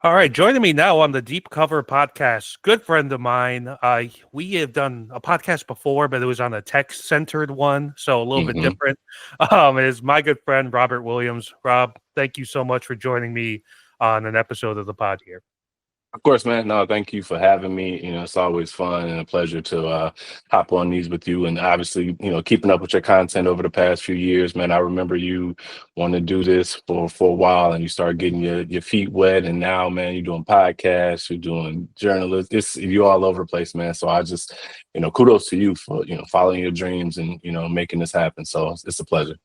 All right, joining me now on the Deep Cover podcast, good friend of mine. We have done a podcast before, but it was on a tech-centered one, so a little bit hmm different. Is my good friend Robert Williams. Rob, thank you so much for joining me on an episode of the pod here. Of course, man. No, thank you for having me. It's always fun and a pleasure to hop on these with you. And obviously, keeping up with your content over the past few years, man. I remember you wanting to do this for a while, and you started getting your feet wet. And now, man, you're doing podcasts, you're doing journalism. You're all over the place, man. So I just, kudos to you for following your dreams and making this happen. So it's a pleasure.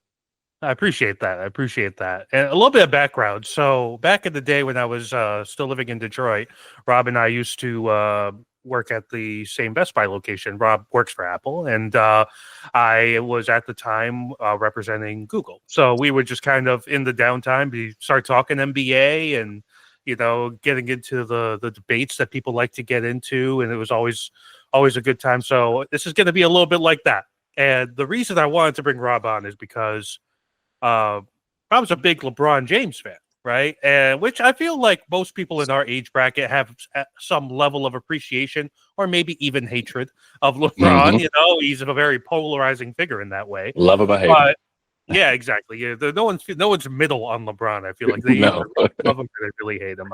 I appreciate that. I appreciate that. And a little bit of background. So back in the day when I was still living in Detroit, Rob and I used to work at the same Best Buy location. Rob works for Apple, and I was at the time representing Google. So we would just kind of in the downtime we start talking NBA and getting into the debates that people like to get into, and it was always a good time. So this is going to be a little bit like that. And the reason I wanted to bring Rob on is because Rob's a big LeBron James fan, right? And which I feel like most people in our age bracket have some level of appreciation or maybe even hatred of LeBron. hmm He's a very polarizing figure in that way. Love him or hate him. But yeah, exactly. Yeah, no one's middle on LeBron. I feel like they either No. really love him or they really hate him.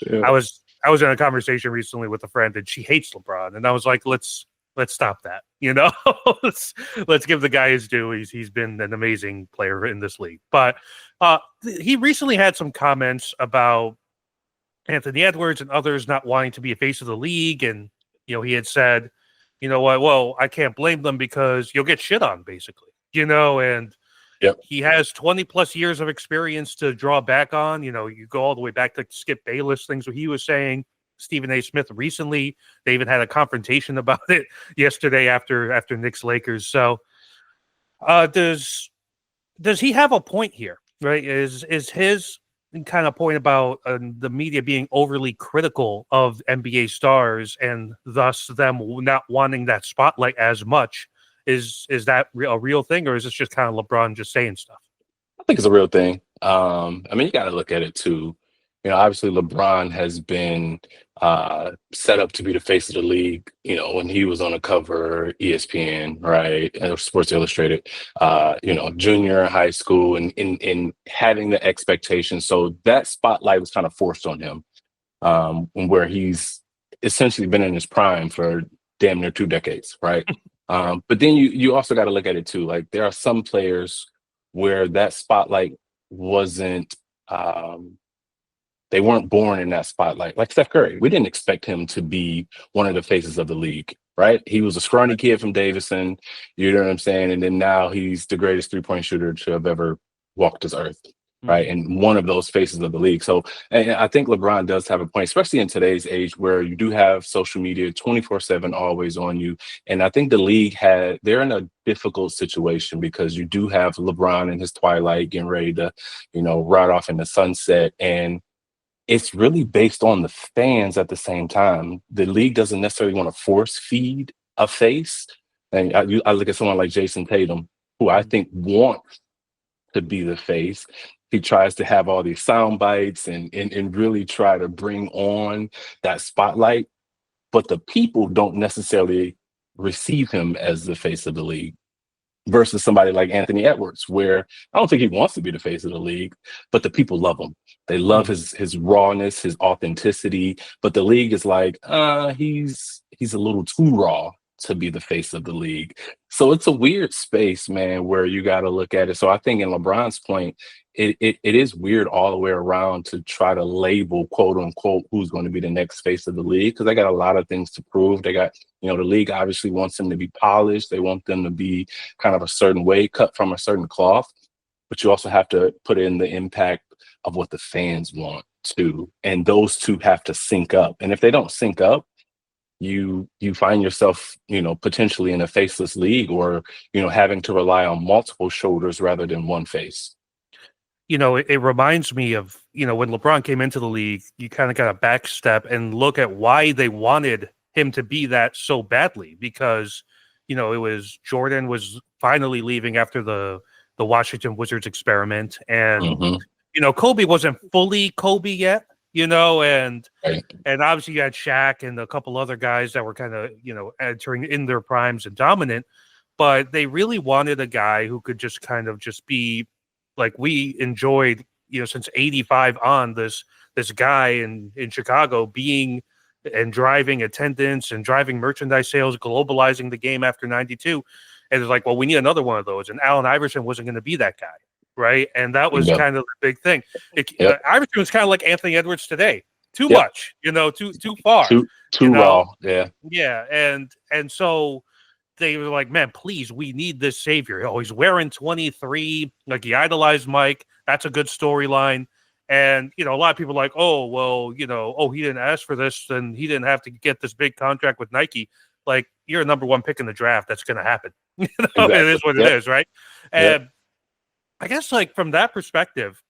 Yeah. I was in a conversation recently with a friend and she hates LeBron, and I was like, let's stop that. let's give the guy his due. He's been an amazing player in this league. But he recently had some comments about Anthony Edwards and others not wanting to be a face of the league, and he had said, you know what, well, I can't blame them because you'll get shit on, basically. And Yep. he has 20 plus years of experience to draw back on. You go all the way back to Skip Bayless, things what he was saying. Stephen A. Smith recently, they even had a confrontation about it yesterday after Knicks Lakers. So does he have a point here, right? Is his kind of point about the media being overly critical of NBA stars and thus them not wanting that spotlight as much? Is that a real thing, or is this just kind of LeBron just saying stuff? I think it's a real thing. You got to look at it too. Obviously LeBron has been set up to be the face of the league. When he was on the cover ESPN, right, and Sports Illustrated. Junior high school, and in having the expectation, so that spotlight was kind of forced on him. Where he's essentially been in his prime for damn near 2 decades, right? But then you also got to look at it too. Like there are some players where that spotlight wasn't. They weren't born in that spotlight. Like Steph Curry, we didn't expect him to be one of the faces of the league, right? He was a scrawny kid from Davidson, you know what I'm saying? And then now he's the greatest 3-point shooter to have ever walked this earth, right? And one of those faces of the league. So and I think LeBron does have a point, especially in today's age where you do have social media 24/7 always on you. And I think the league they're in a difficult situation because you do have LeBron in his twilight getting ready to, ride off in the sunset. And it's really based on the fans at the same time. The league doesn't necessarily want to force feed a face. And I look at someone like Jason Tatum, who I think wants to be the face. He tries to have all these sound bites and really try to bring on that spotlight. But the people don't necessarily receive him as the face of the league. Versus somebody like Anthony Edwards, where I don't think he wants to be the face of the league, but the people love him. They love his rawness, his authenticity. But the league is like, he's a little too raw to be the face of the league. So it's a weird space, man, where you got to look at it. So I think in LeBron's point, it is weird all the way around to try to label, quote unquote, who's going to be the next face of the league, because they got a lot of things to prove. They got, the league obviously wants them to be polished. They want them to be kind of a certain way, cut from a certain cloth. But you also have to put in the impact of what the fans want too. And those two have to sync up. And if they don't sync up, you find yourself, potentially in a faceless league, or, having to rely on multiple shoulders rather than one face. It reminds me of, when LeBron came into the league, you kind of got a backstep and look at why they wanted him to be that so badly, because, it was Jordan was finally leaving after the Washington Wizards experiment. And, Kobe wasn't fully Kobe yet, and Right. obviously you had Shaq and a couple other guys that were kind of, entering in their primes and dominant, but they really wanted a guy who could just kind of just be like we enjoyed, since 85 on this guy in Chicago being and driving attendance and driving merchandise sales, globalizing the game after 92. And it's like, well, we need another one of those. And Allen Iverson wasn't going to be that guy. Right. And that was Yep. kind of the big thing. Yep. Iverson was kind of like Anthony Edwards today. Too Yep. much, too far. Too raw. Yeah. Yeah. And so they were like, man, please, we need this savior. Oh, he's wearing 23. Like, he idolized Mike. That's a good storyline. And, a lot of people are like, oh, well, he didn't ask for this, and he didn't have to get this big contract with Nike. Like, you're a number one pick in the draft. That's going to happen. Exactly. It is what it is, right? And I guess, like, from that perspective,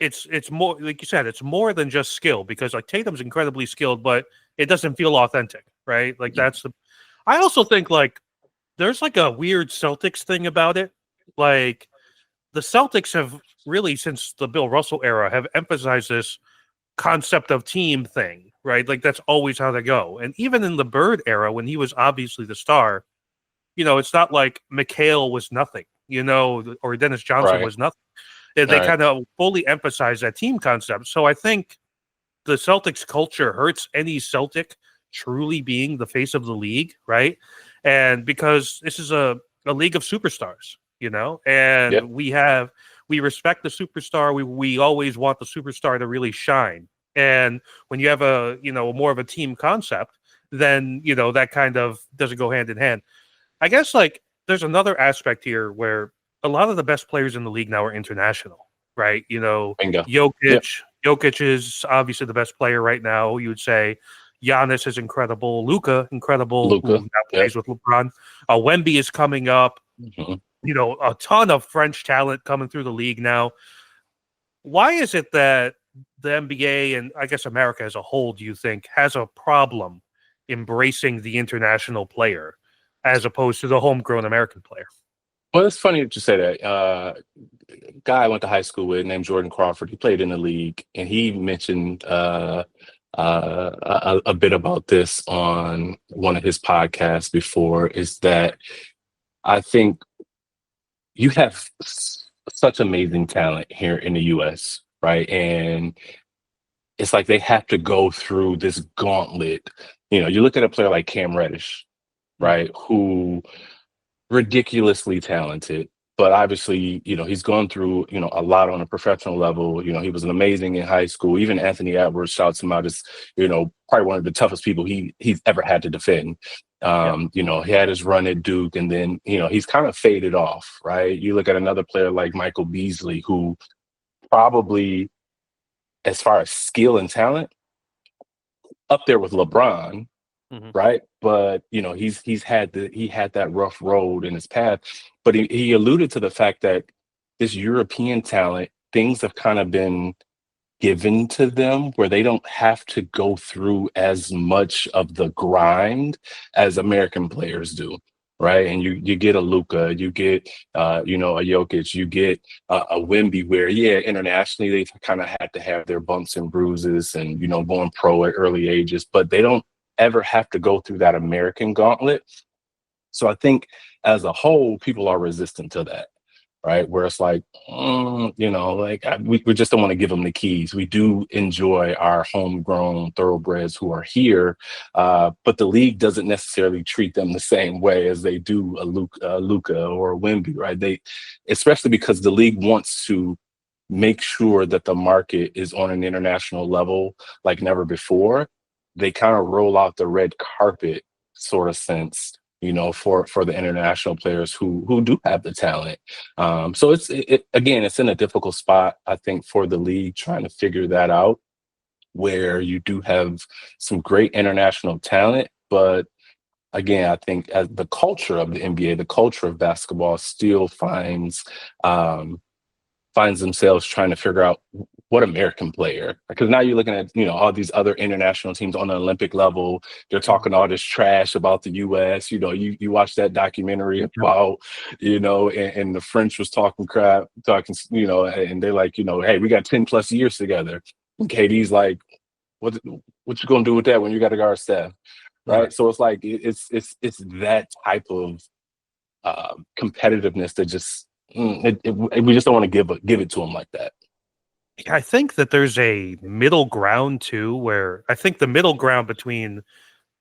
it's more, like you said, it's more than just skill, because, like, Tatum's incredibly skilled, but it doesn't feel authentic, right? Like, I also think, like, there's, like, a weird Celtics thing about it. Like, the Celtics have really, since the Bill Russell era, have emphasized this concept of team thing, right? Like, that's always how they go. And even in the Bird era, when he was obviously the star, it's not like McHale was nothing, or Dennis Johnson was nothing. They kind of fully emphasize that team concept. So I think the Celtics culture hurts any Celtic truly being the face of the league, right? And because this is a league of superstars, and we respect the superstar. We always want the superstar to really shine. And when you have a more of a team concept, then, that kind of doesn't go hand in hand. I guess, like, there's another aspect here where a lot of the best players in the league now are international, right? Bingo. Jokic is obviously the best player right now. You would say Giannis is incredible. Luka, incredible. Who now plays with LeBron. Wemby is coming up. Mm-hmm. A ton of French talent coming through the league now. Why is it that the NBA, and I guess America as a whole, do you think, has a problem embracing the international player as opposed to the homegrown American player? Well, it's funny that you say that. Guy I went to high school with named Jordan Crawford, he played in the league, and he mentioned a bit about this on one of his podcasts before, is that I think you have such amazing talent here in the U.S., right? And it's like they have to go through this gauntlet. You look at a player like Cam Reddish, right, who ridiculously talented, but obviously, he's gone through, a lot on a professional level. He was amazing in high school. Even Anthony Edwards shouts him out as, probably one of the toughest people he's ever had to defend. He had his run at Duke, and then, he's kind of faded off, right? You look at another player like Michael Beasley, who probably, as far as skill and talent, up there with LeBron, right? But he had that rough road in his path. But he alluded to the fact that this European talent, things have kind of been given to them where they don't have to go through as much of the grind as American players do, right? And you get a Luka, you get a Jokic, you get a Wemby, where internationally they kind of had to have their bumps and bruises and going pro at early ages, but they don't ever have to go through that American gauntlet. So I think as a whole, people are resistant to that, right? Where it's like, we just don't want to give them the keys. We do enjoy our homegrown thoroughbreds who are here, but the league doesn't necessarily treat them the same way as they do a Luka or a Wemby, right? Especially because the league wants to make sure that the market is on an international level like never before. They kind of roll out the red carpet sort of sense, for the international players who do have the talent. So it's in a difficult spot, I think, for the league trying to figure that out, where you do have some great international talent, but again, I think as the culture of the NBA, the culture of basketball still finds themselves trying to figure out what American player, because now you're looking at, all these other international teams on the Olympic level. They're talking all this trash about the US. You watch that documentary about, and the French was talking crap, and they're like, hey, we got 10 plus years together. KD's like, what you gonna do with that when you got to guard Steph, right? So it's like it's that type of competitiveness that just we just don't want to give it to him like that. I think that there's a middle ground too, where I think the middle ground between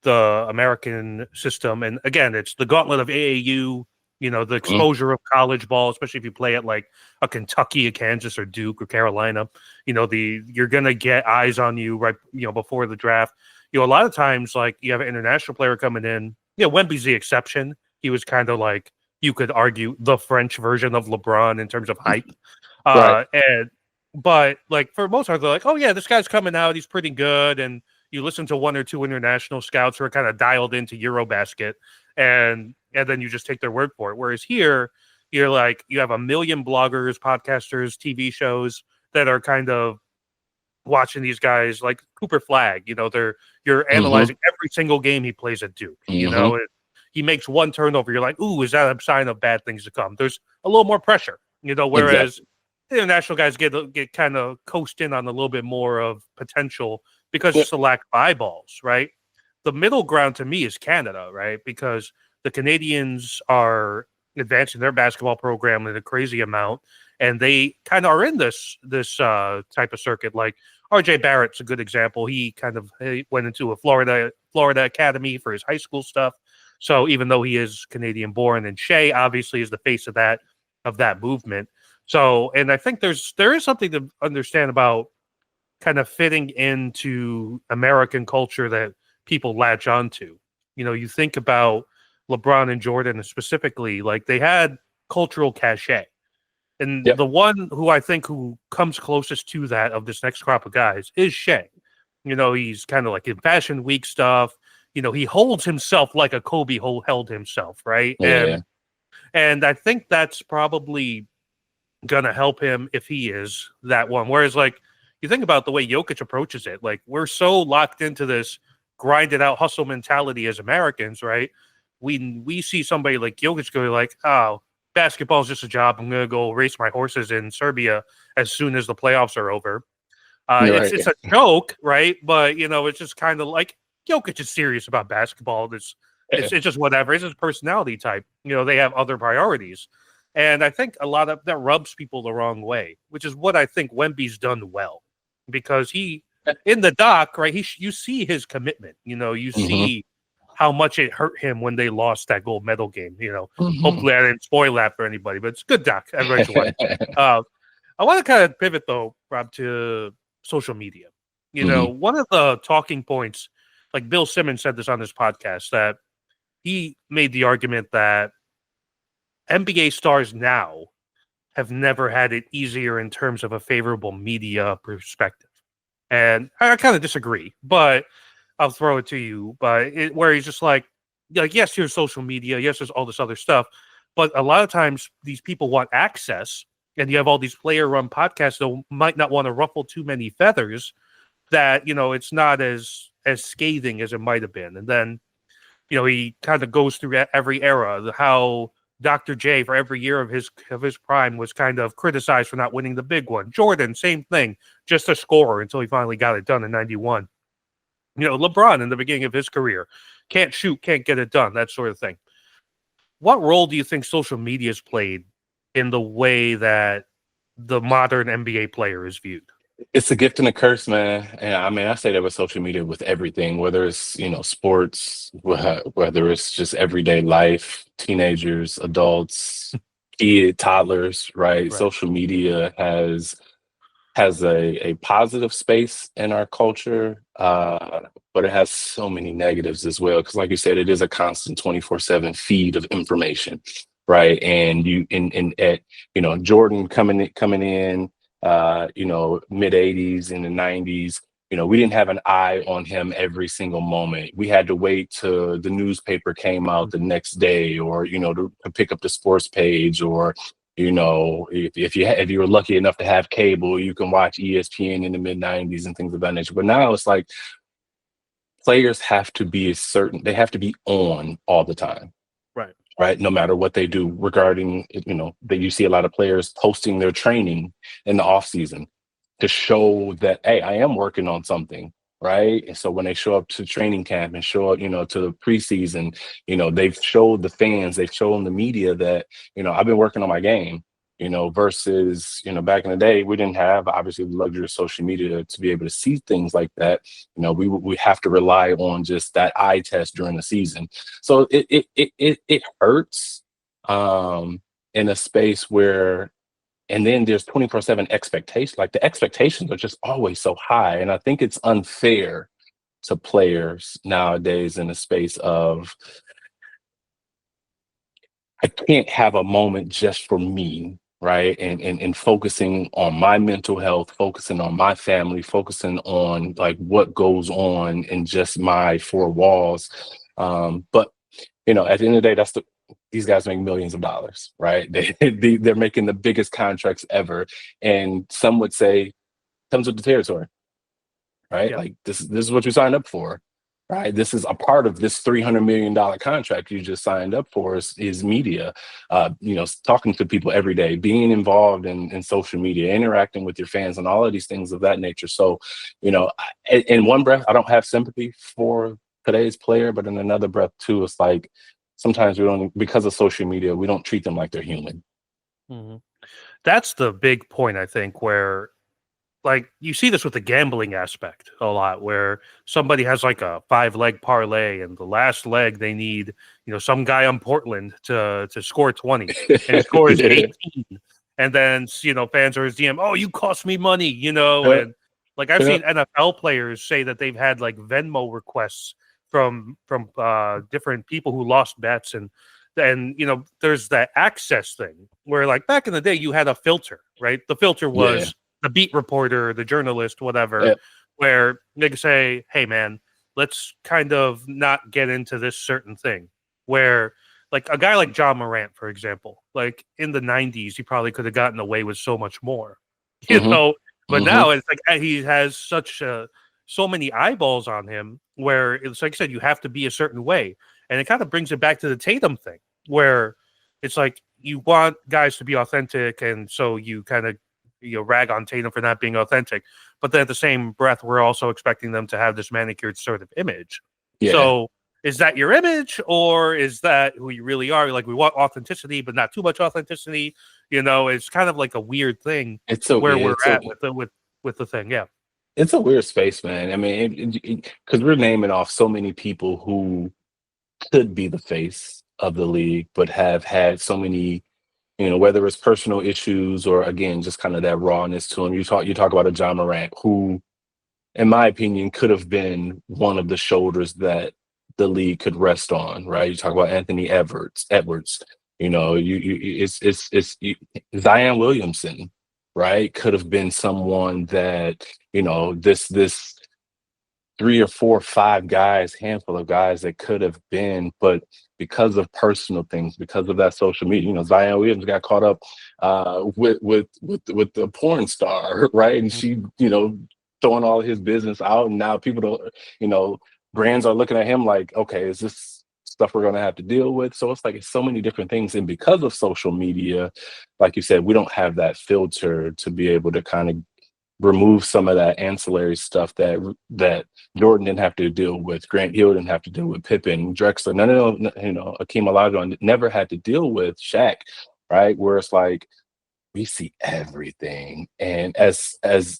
the American system and again, it's the gauntlet of AAU, you know, the exposure of college ball, especially if you play at like a Kentucky, a Kansas, or Duke or Carolina, you know, you're gonna get eyes on you right, you know, before the draft. You know, a lot of times, like you have an international player coming in. You know, Wemby's the exception. He was kind of like you could argue the French version of LeBron in terms of hype. Right. But like for most part, they're like, oh yeah, this guy's coming out, he's pretty good, and you listen to one or two international scouts who are kind of dialed into Eurobasket, and then you just take their word for it. Whereas here, you're like you have a million bloggers, podcasters, TV shows that are kind of watching these guys like Cooper Flag. You know, you're analyzing every single game he plays at Duke. You know, he makes one turnover, you're like, ooh, is that a sign of bad things to come? There's a little more pressure, you know, whereas international guys get kind of coast in on a little bit more of potential because it's a lack of eyeballs, right? The middle ground to me is Canada, right? Because the Canadians are advancing their basketball program in a crazy amount, and they kind of are in this type of circuit. Like RJ Barrett's a good example. He went into a Florida academy for his high school stuff. So even though he is Canadian born, and Shea obviously is the face of that movement. So, and I think there is something to understand about kind of fitting into American culture that people latch onto. You know, you think about LeBron and Jordan specifically, like they had cultural cachet. And the one who I think who comes closest to that of this next crop of guys is Shea. You know, he's kind of like in Fashion Week stuff. You know, he holds himself like a Kobe held himself, right? Yeah. And I think that's probably gonna help him if he is that one. Whereas, like, you think about the way Jokic approaches it, like we're so locked into this grinded out hustle mentality as Americans, right? We see somebody like Jokic go like, oh, basketball is just a job. I'm gonna go race my horses in Serbia as soon as the playoffs are over. It's a joke, right? But you know, it's just kind of like Jokic is serious about basketball. It's just whatever. It's his personality type. You know, they have other priorities. And I think a lot of that rubs people the wrong way, which is what I think Wemby's done well, because he, in the doc, right? You see his commitment. You know, you see how much it hurt him when they lost that gold medal game. You know, hopefully I didn't spoil that for anybody, but it's a good doc. Everybody should watch. I want to kind of pivot though, Rob, to social media. You know, one of the talking points, like Bill Simmons said this on his podcast, that he made the argument that NBA stars now have never had it easier in terms of a favorable media perspective. And I kind of disagree, but I'll throw it to you. But where he's just like, yes, here's social media. Yes, there's all this other stuff. But a lot of times these people want access, and you have all these player-run podcasts that might not want to ruffle too many feathers, that, you know, it's not as scathing as it might have been. And then, you know, he kind of goes through every era, how Dr. J, for every year of his prime, was kind of criticized for not winning the big one. Jordan, same thing, just a scorer until he finally got it done in 91. You know, LeBron in the beginning of his career, can't shoot, can't get it done, that sort of thing. What role do you think social media has played in the way that the modern NBA player is viewed? It's a gift and a curse, man. And I mean, I say that with social media, with everything, whether it's, you know, sports, whether it's just everyday life, teenagers, adults, toddlers, right? Social media has a positive space in our culture, but it has so many negatives as well. Because like you said, it is a constant 24/7 feed of information, right? And you know, Jordan coming in, you know, mid 80s and the 90s, you know, we didn't have an eye on him every single moment. We had to wait till the newspaper came out the next day, or, you know, to pick up the sports page, or, you know, if you were lucky enough to have cable, you can watch ESPN in the mid 90s and things of that nature. But now it's like players have to be they have to be on all the time. Right. No matter what they do regarding, you know, that you see a lot of players posting their training in the off season. to show that, hey, I am working on something, right? And so when they show up to training camp and show up, to the preseason, they've showed the fans, they've shown the media that, I've been working on my game, versus, back in the day, we didn't have obviously the luxury of social media to be able to see things like that. We have to rely on just that eye test during the season. So it hurts in a space where, and then there's 24/7 expectations. Like the expectations are just always so high. And I think it's unfair to players nowadays in the space of, I can't have a moment just for me, right? And focusing on my mental health, focusing on my family, focusing on like what goes on in just my four walls. But at the end of the day, these guys make millions of dollars, right? They're making the biggest contracts ever, and some would say comes with the territory, right? Yeah. Like this is what you signed up for, right? This is a part of this $300 million contract you just signed up for is media, talking to people every day, being involved in social media, interacting with your fans, and all of these things of that nature. So, in one breath, I don't have sympathy for today's player, but in another breath too, it's like sometimes we don't, because of social media, we don't treat them like they're human. Mhm. That's the big point, I think, where like you see this with the gambling aspect a lot, where somebody has like a 5-leg parlay, and the last leg they need, some guy on Portland to score 20, and he scores Yeah. 18, and then fans are his DM, oh, you cost me money, and like I've seen NFL players say that they've had like Venmo requests from different people who lost bets, and there's that access thing where like back in the day you had a filter, right? The filter was the beat reporter, the journalist, whatever, where they could say, hey man, let's kind of not get into this certain thing, where like a guy like John Morant, for example, like in the 90s he probably could have gotten away with so much more, but now it's like he has such so many eyeballs on him, where it's like I said, you have to be a certain way. And it kind of brings it back to the Tatum thing, where it's like you want guys to be authentic, and so you kind of rag on Tatum for not being authentic, but then at the same breath, we're also expecting them to have this manicured sort of image. Yeah. So is that your image, or is that who you really are? Like we want authenticity, but not too much authenticity. It's kind of like a weird thing. It's where we're at with the thing. Yeah. It's a weird space, man. I mean, because we're naming off so many people who could be the face of the league, but have had so many, whether it's personal issues or again, just kind of that rawness to him. You talk about a John Morant who, in my opinion, could have been one of the shoulders that the league could rest on, right? You talk about Anthony Edwards, it's Zion Williamson, right? Could have been someone that, this 3 or 4 or 5 guys, handful of guys that could have been, but because of personal things, because of that social media, Zion Williams got caught up with the porn star, right? And she, throwing all his business out, and now people don't, brands are looking at him like, okay, is this stuff we're going to have to deal with? So it's like it's so many different things, and because of social media, like you said, we don't have that filter to be able to kind of remove some of that ancillary stuff that Jordan didn't have to deal with, Grant Hill didn't have to deal with, Pippen, Drexler, none of them, Akeem Olajuwon never had to deal with, Shaq, right? Where it's like we see everything, and as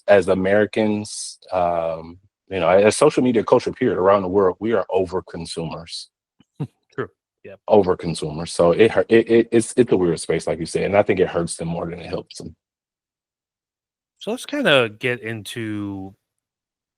Americans, as social media culture period around the world, we are over consumers. True. Yeah. Over consumers. So it's a weird space, like you said, and I think it hurts them more than it helps them. So let's kind of get into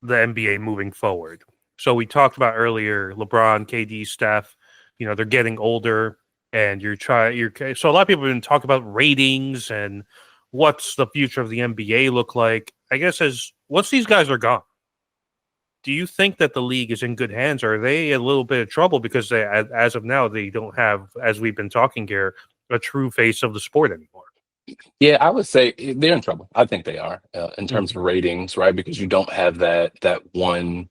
the NBA moving forward. So we talked about earlier, LeBron, KD, Steph, they're getting older, and so a lot of people have been talking about ratings and what's the future of the NBA look like. I guess once these guys are gone, do you think that the league is in good hands, or are they a little bit of trouble because as of now, they don't have, as we've been talking here, a true face of the sport anymore? Yeah, I would say they're in trouble. I think they are in terms of ratings, right? Because you don't have that one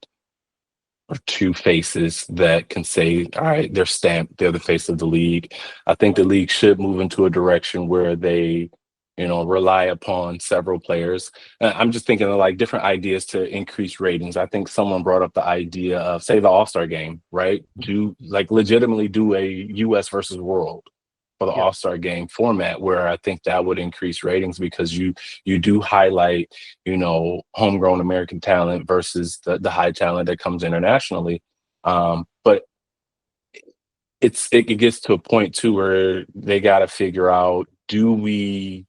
or two faces that can say, all right, they're stamped, they're the face of the league. I think the league should move into a direction where they rely upon several players. I'm just thinking of like different ideas to increase ratings. I think someone brought up the idea of, say, the All-Star game, right? Do like legitimately do a US versus world for the Yeah. All-Star game format, where I think that would increase ratings because you do highlight, homegrown American talent versus the high talent that comes internationally. But it gets to a point too where they got to figure out, do we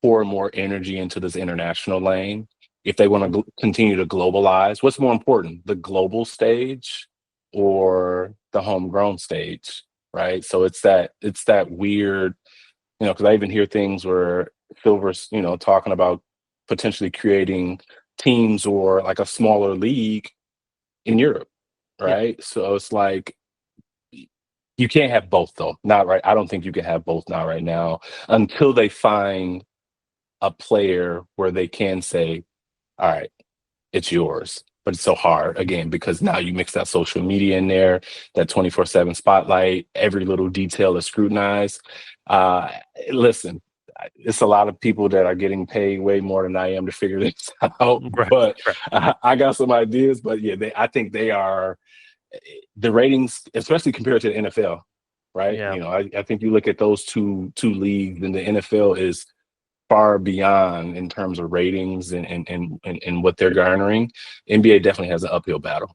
pour more energy into this international lane if they want to continue to globalize? What's more important, the global stage or the homegrown stage, right? So it's that weird, because I even hear things where Silver's, talking about potentially creating teams or like a smaller league in Europe, Yeah. right? So it's like, you can't have both though. Not right. I don't think you can have both, not right now, until they find a player where they can say, all right, it's yours. But it's so hard again, because now you mix that social media in there, that 24/7 spotlight, every little detail is scrutinized. Uh, Listen, it's a lot of people that are getting paid way more than I am to figure this out. Right. But Right. I got some ideas. But yeah, I think they are, the ratings, especially compared to the NFL, right? Yeah. I think you look at those two leagues, and the NFL is far beyond in terms of ratings and what they're garnering. NBA definitely has an uphill battle.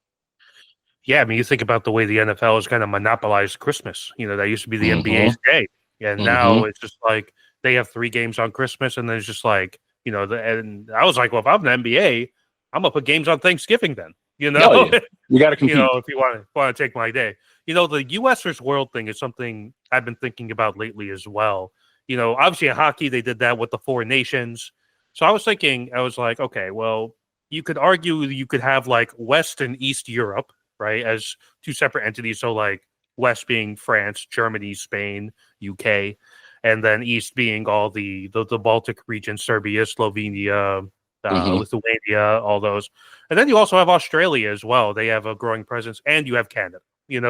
Yeah, I mean, you think about the way the NFL has kind of monopolized Christmas. That used to be the Mm-hmm. NBA's day, and Mm-hmm. now it's just like they have 3 games on Christmas, and then it's just like and I was like, well, if I'm the NBA, I'm gonna put games on Thanksgiving then. Oh yeah, you got to compete. If you want to take my day, the U.S. versus world thing is something I've been thinking about lately as well. Obviously in hockey they did that with the 4 nations, so I was thinking, I was like, okay, well, you could argue you could have like West and East Europe, right, as 2 separate entities. So like West being France, Germany, Spain, UK, and then East being all the Baltic region, Serbia, Slovenia, Mm-hmm. Lithuania, all those. And then you also have Australia as well. They have a growing presence, and you have Canada.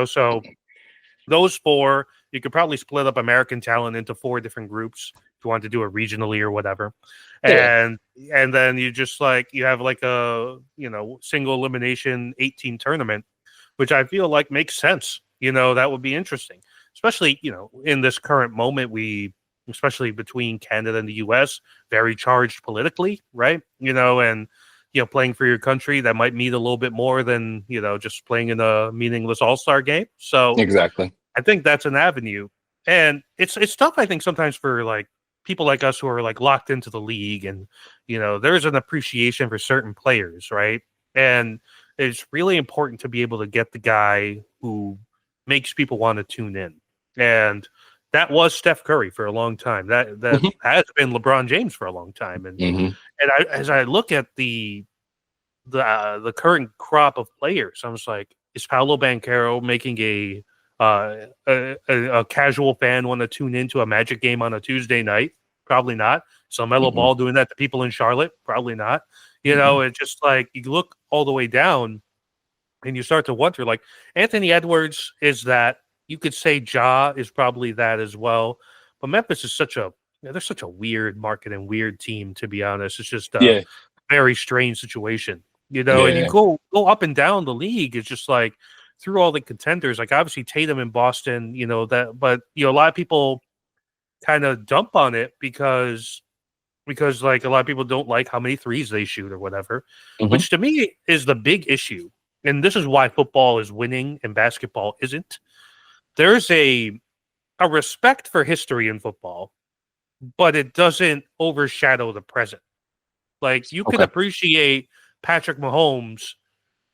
So those 4, you could probably split up American talent into 4 different groups if you want to do it regionally or whatever. Yeah, And then you just like you have like a single elimination 8-team tournament, which I feel like makes sense. That would be interesting, especially in this current moment, especially between Canada and the US, very charged politically, right? And playing for your country, that might mean a little bit more than just playing in a meaningless all-star game. So exactly. I think that's an avenue, and it's tough. I think sometimes for like people like us who are like locked into the league, and there's an appreciation for certain players, right? And it's really important to be able to get the guy who makes people want to tune in, and that was Steph Curry for a long time. That Mm-hmm. has been LeBron James for a long time, and Mm-hmm. as I look at the current crop of players, I was like, is Paolo Banchero making a casual fan want to tune into a Magic game on a Tuesday night? Probably not. So Melo Mm-hmm. Ball doing that to people in Charlotte? Probably not. Mm-hmm. It's just like you look all the way down and you start to wonder, like Anthony Edwards is that. You could say Ja is probably that as well. But Memphis is they're such a weird market and weird team, to be honest. It's just a Yeah, very strange situation, and you yeah. go up and down the league. It's just like through all the contenders, like obviously Tatum in Boston, but a lot of people kind of dump on it because like a lot of people don't like how many threes they shoot or whatever, Mm-hmm. which to me is the big issue. And this is why football is winning and basketball isn't. There's a respect for history in football, but it doesn't overshadow the present. Like you can Okay. appreciate Patrick Mahomes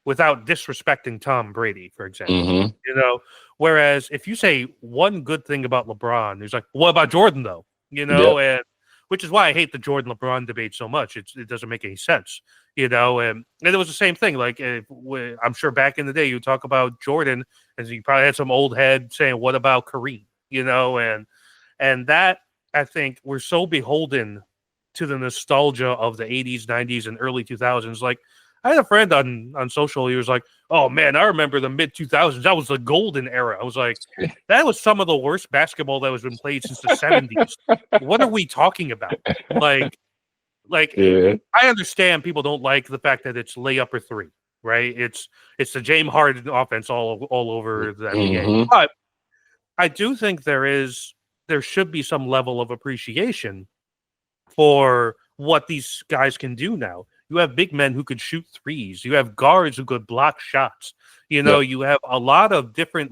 without disrespecting Tom Brady, for example. Mm-hmm. Whereas if you say one good thing about LeBron, he's like, what about Jordan though? Yep. And which is why I hate the Jordan LeBron debate so much. It doesn't make any sense, and it was the same thing. Like I'm sure back in the day, you talk about Jordan, and you probably had some old head saying, "What about Kareem?" And that I think we're so beholden to the nostalgia of the 80s, 90s, and early 2000s. Like, I had a friend on social. He was like, "Oh man, I remember the mid 2000s. That was the golden era." I was like, "That was some of the worst basketball that has been played since the 70s. What are we talking about?" Like, Yeah. I understand people don't like the fact that it's layup or three, right? It's the James Harden offense all over the NBA. Hmm. But I do think there should be some level of appreciation for what these guys can do now. You have big men who could shoot threes. You have guards who could block shots. Yep. You have a lot of different,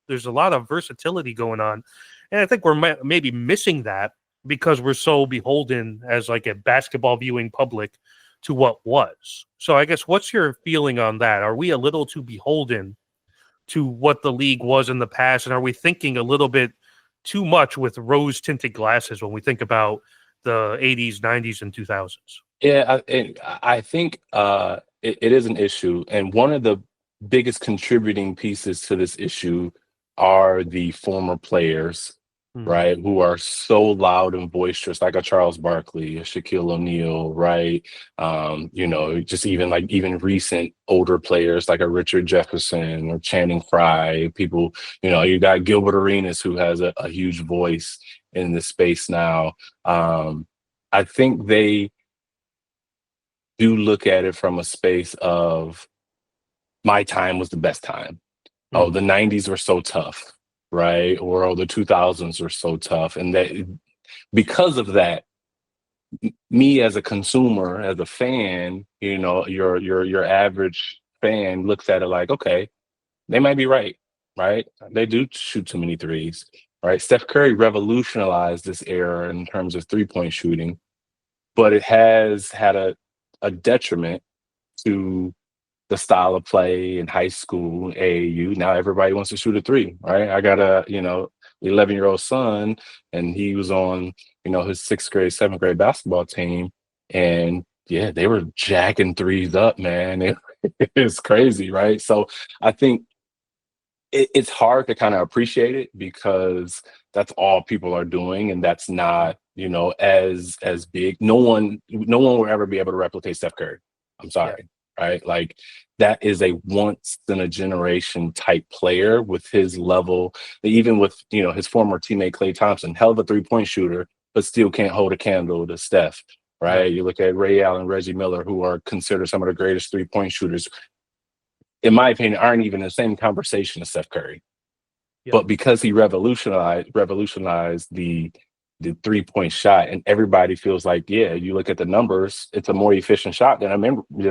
there's a lot of versatility going on. And I think we're maybe missing that because we're so beholden as like a basketball viewing public to what was. So I guess what's your feeling on that? Are we a little too beholden to what the league was in the past? And are we thinking a little bit too much with rose tinted glasses when we think about the 80s, 90s, and 2000s? Yeah, I think it is an issue, and one of the biggest contributing pieces to this issue are the former players, Hmm. right, who are so loud and boisterous, like a Charles Barkley, a Shaquille O'Neal, right? Just even recent older players like a Richard Jefferson or Channing Frye. People, you got Gilbert Arenas, who has a huge voice in this space now. I think they do look at it from a space of my time was the best time. Oh, Hmm. the 90s were so tough, right? Or oh, the 2000s were so tough. And that because of that, me as a consumer, as a fan, your average fan looks at it like, okay, they might be right? They do shoot too many threes, right? Steph Curry revolutionized this era in terms of three-point shooting, but it has had a detriment to the style of play in high school, AAU. Now everybody wants to shoot a three, right? I got a 11-year-old son, and he was on his sixth grade, seventh grade basketball team, and yeah, they were jacking threes up, man. It's crazy, right? So I think it's hard to kind of appreciate it because that's all people are doing, and that's not as big. No one will ever be able to replicate Steph Curry. I'm Yeah. sorry, right? Like that is a once in a generation type player with his level. Even with his former teammate Klay Thompson, hell of a 3-point shooter, but still can't hold a candle to Steph. Right. Right? You look at Ray Allen, Reggie Miller, who are considered some of the greatest 3-point shooters, in my opinion, aren't even in the same conversation as Steph Curry. Yep. But because he revolutionized the 3-point shot, and everybody feels like, yeah, you look at the numbers, it's a more efficient shot than a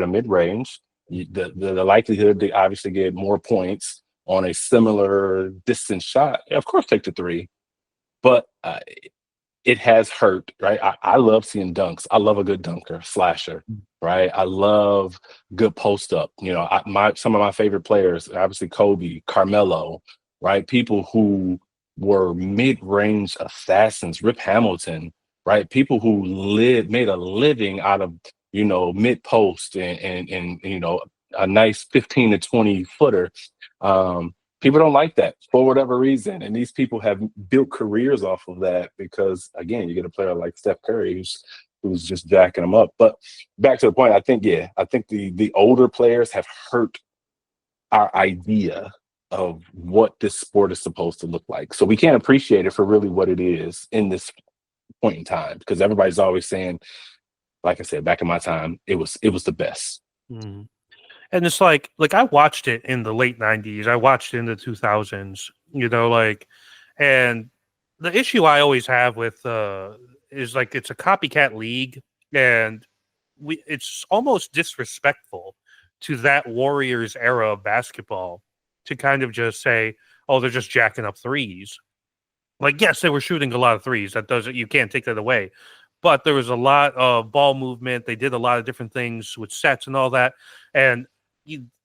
mid range. The likelihood to obviously get more points on a similar distance shot, yeah, of course, take the three. But it has hurt, right? I love seeing dunks. I love a good dunker, slasher, right? I love good post up. Some of my favorite players, obviously Kobe, Carmelo, right? People who were mid-range assassins, Rip Hamilton, right? People who made a living out of mid post and a nice 15 to 20 footer. People don't like that for whatever reason, and these people have built careers off of that because, again, you get a player like Steph Curry who's just jacking them up. But back to the point, I think the older players have hurt our idea of what this sport is supposed to look like. So we can't appreciate it for really what it is in this point in time, because everybody's always saying, like I said, back in my time, it was the best. Mhm. And it's like I watched it in the late 90s. I watched it in the 2000s, and the issue I always have with is like it's a copycat league, and it's almost disrespectful to that Warriors era of basketball to kind of just say, "Oh, they're just jacking up threes." Like, yes, they were shooting a lot of threes. That doesn't You can't take that away. But there was a lot of ball movement. They did a lot of different things with sets and all that, and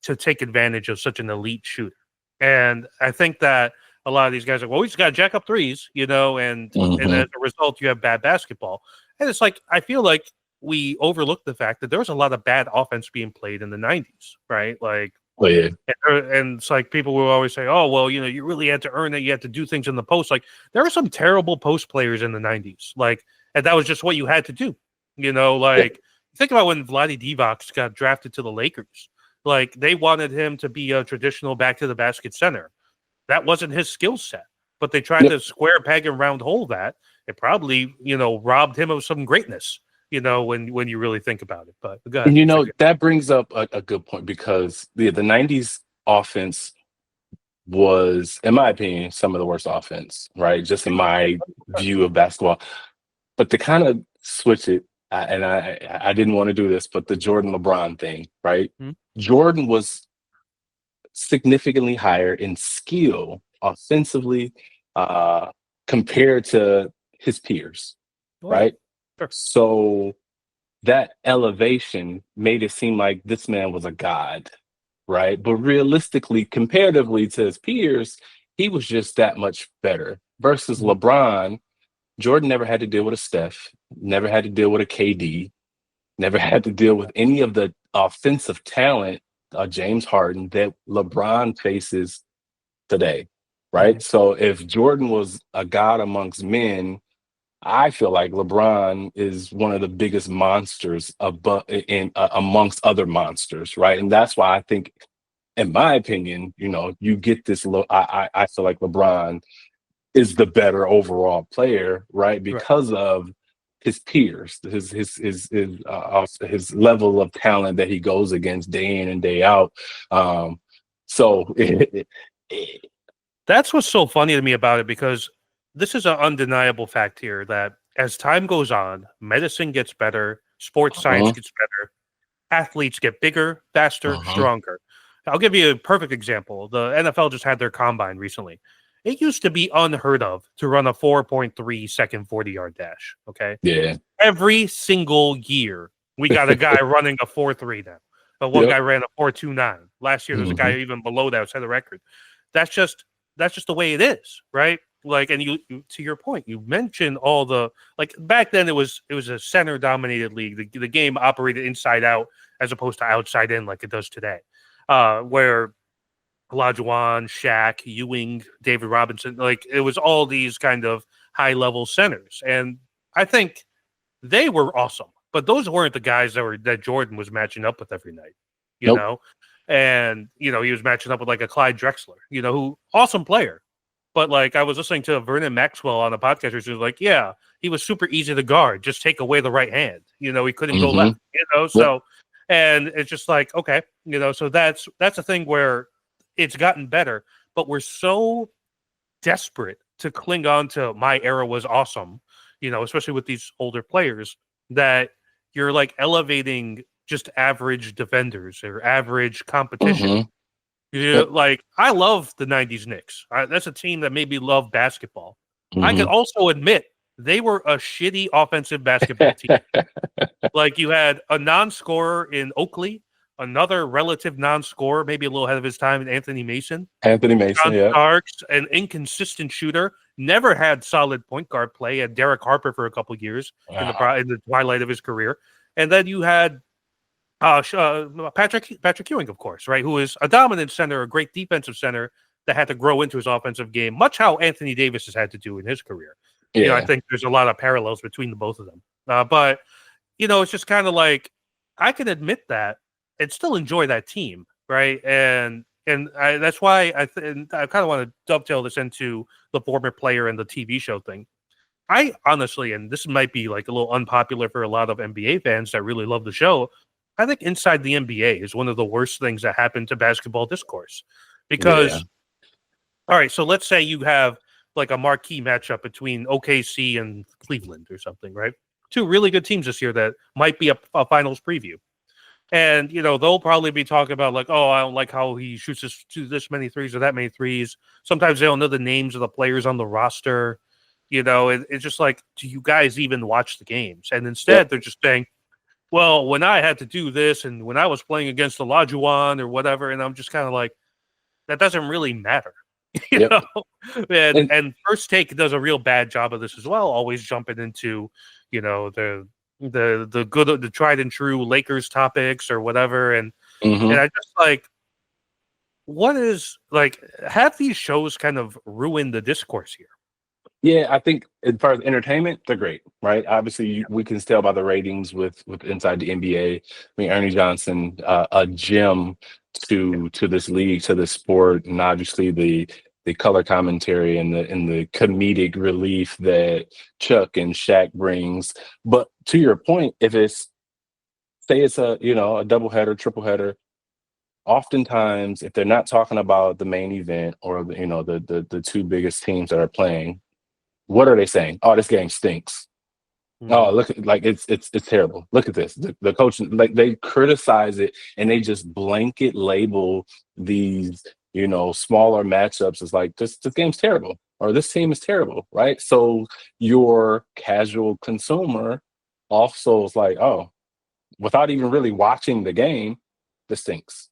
to take advantage of such an elite shooter. And I think that a lot of these guys are, well, we just got to jack up threes, and Hmm. as a result, you have bad basketball. And it's like I feel like we overlook the fact that there was a lot of bad offense being played in the 90s, right? Like, But yeah, and it's like people will always say, "Oh, well, you really had to earn it. You had to do things in the post." Like there were some terrible post players in the '90s, and that was just what you had to do. yeah, Like think about when Vlade Divac got drafted to the Lakers. Like, they wanted him to be a traditional back to the basket center. That wasn't his skill set, but they tried to square peg and round hole that. It probably, robbed him of some greatness, when you really think about it. But go ahead. And that brings up a good point, because the 90s offense was, in my opinion, some of the worst offense, right? Just in my view of basketball. But to kind of switch it, I didn't want to do this, but the Jordan LeBron thing, right? Mm-hmm. Jordan was significantly higher in skill offensively compared to his peers, right? Sure. So that elevation made it seem like this man was a god, right? But realistically, comparatively to his peers, he was just that much better. Versus LeBron, Jordan never had to deal with a Steph, never had to deal with a KD, never had to deal with any of the offensive talent, James Harden, that LeBron faces today, right? So if Jordan was a god amongst men, I feel like LeBron is one of the biggest monsters amongst other monsters, right? And that's why I think, in my opinion, you get this. I feel like LeBron is the better overall player, right? Because of his peers, his level of talent that he goes against day in and day out. That's what's so funny to me about it, because this is an undeniable fact here that as time goes on, medicine gets better, sports science gets better, athletes get bigger, faster, stronger. I'll give you a perfect example. The NFL just had their combine recently. It used to be unheard of to run a 4.3 second 40-yard dash. Okay. Yeah. Every single year, we got a guy running a 4.3 now. But one guy ran a 4.29. Last year, there's a guy even below that who set a record. That's just the way it is, right? Like, and you to your point, you mentioned all the, like, back then it was a center dominated league. The game operated inside out as opposed to outside in like it does today, where Olajuwon, Shaq, Ewing, David Robinson, like, it was all these kind of high level centers, and I think they were awesome. But those weren't the guys that Jordan was matching up with every night, you know. And he was matching up with like a Clyde Drexler, who awesome player. But like, I was listening to Vernon Maxwell on a podcast, who was like, yeah, he was super easy to guard. Just take away the right hand. He couldn't go left. So, and it's just like, okay, so that's a thing where it's gotten better, but we're so desperate to cling on to my era was awesome, especially with these older players, that you're like elevating just average defenders or average competition. Like, I love the 90s Knicks. That's a team that made me love basketball. I can also admit they were a shitty offensive basketball team. Like, you had a non-scorer in Oakley, another relative non-scorer, maybe a little ahead of his time, in Anthony Mason. John Starks, an inconsistent shooter, never had solid point guard play. Had Derek Harper for a couple of years in the twilight of his career. And then you had Patrick Ewing, of course, right, who is a dominant center, a great defensive center that had to grow into his offensive game, much how Anthony Davis has had to do in his career. I think there's a lot of parallels between the both of them. But it's just kind of like, I can admit that and still enjoy that team, right? And that's why I kind of want to dovetail this into the former player and the TV show thing. I honestly, and this might be like a little unpopular for a lot of NBA fans that really love the show, I think Inside the NBA is one of the worst things that happened to basketball discourse. Because, all right, so let's say you have like a marquee matchup between OKC and Cleveland or something, right? Two really good teams this year that might be a finals preview. And, they'll probably be talking about like, oh, I don't like how he shoots this many threes or that many threes. Sometimes they don't know the names of the players on the roster. It's just like, do you guys even watch the games? And instead they're just saying, well, when I had to do this and when I was playing against Olajuwon or whatever, and I'm just kind of like, that doesn't really matter. you know? And First Take does a real bad job of this as well, always jumping into, the good, the tried and true Lakers topics or whatever. And I just like, what is like, have these shows kind of ruined the discourse here? Yeah, I think as far as entertainment, they're great, right? Obviously, we can tell by the ratings with inside the NBA. I mean, Ernie Johnson, a gem Yeah. to this league, to this sport, and obviously the color commentary and the comedic relief that Chuck and Shaq brings. But to your point, if it's say it's a a doubleheader, triple header, oftentimes if they're not talking about the main event or the two biggest teams that are playing, what are they saying? Oh, this game stinks. Oh, Mhm. look like it's terrible. Look at this. The coach, like, they criticize it and they just blanket label these, smaller matchups as like this game's terrible or this team is terrible, right? So your casual consumer also is like, oh, without even really watching the game, this stinks.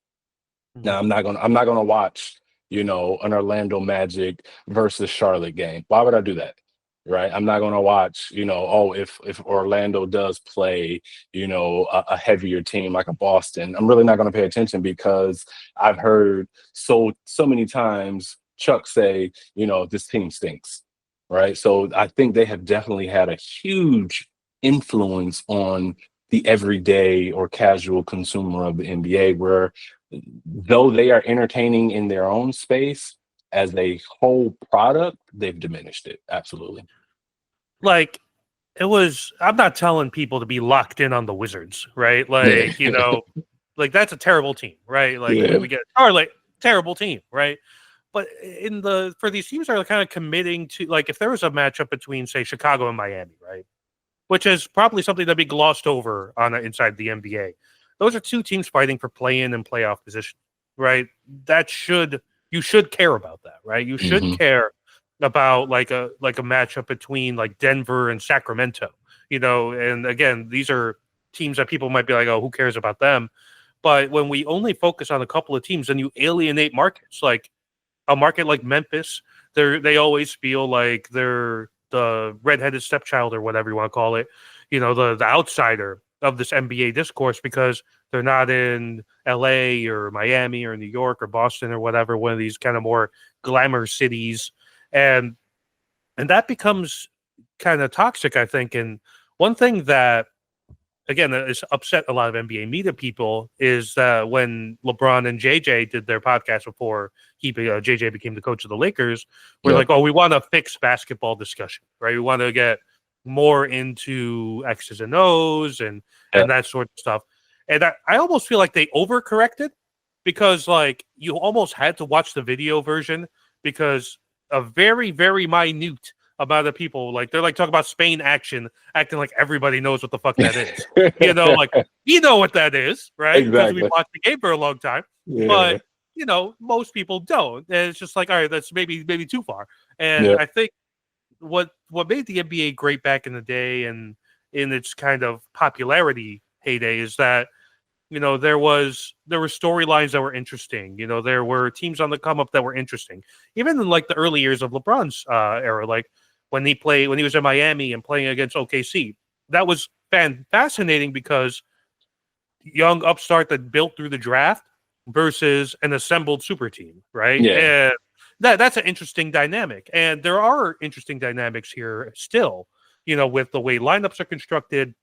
Now Mhm. I'm not gonna watch, an Orlando Magic versus Charlotte game. Why would I do that? Right? I'm not gonna watch, oh, if Orlando does play, a heavier team like a Boston, I'm really not gonna pay attention because I've heard so many times Chuck say, this team stinks. Right. So I think they have definitely had a huge influence on the everyday or casual consumer of the NBA, where though they are entertaining in their own space, as a whole product, they've diminished it. Absolutely. Like it was. I'm not telling people to be locked in on the Wizards, right? Yeah. Like like that's a terrible team, right? Like Yeah. we get Charlotte, terrible team, right? But in the for these teams that are kind of committing to like if there was a matchup between say Chicago and Miami, right? Which is probably something that'd be glossed over on inside the NBA. Those are two teams fighting for play-in and playoff position, right? That should you should care about that, right? You should Hmm. care about like a matchup between like Denver and Sacramento, and again, these are teams that people might be like, oh, who cares about them? But when we only focus on a couple of teams, then you alienate markets. Like a market like Memphis, they always feel like they're the redheaded stepchild or whatever you want to call it, the outsider of this NBA discourse because they're not in LA or Miami or New York or Boston or whatever, one of these kind of more glamour cities. And that becomes kind of toxic, I think. And one thing that again, it's upset a lot of NBA media people is that when LeBron and JJ did their podcast before JJ became the coach of the Lakers, we're Yep. like, oh, we want to fix basketball discussion, right? We want to get more into X's and O's and Yep. that sort of stuff. And I almost feel like they overcorrected because like you almost had to watch the video version because a very, very minute amount of people like they're like talking about Spain acting like everybody knows what the fuck that is. Like you know what that is, right? Because we Exactly. watched the game for a long time. Yeah. But most people don't. And it's just like, all right, that's maybe too far. And Yeah. I think what made the NBA great back in the day and in its kind of popularity heyday is that there were storylines that were interesting. There were teams on the come up that were interesting. Even in like the early years of LeBron's era, like when he was in Miami and playing against OKC, that was fascinating because young upstart that built through the draft versus an assembled super team, right? Yeah. And that's an interesting dynamic. And there are interesting dynamics here still, with the way lineups are constructed,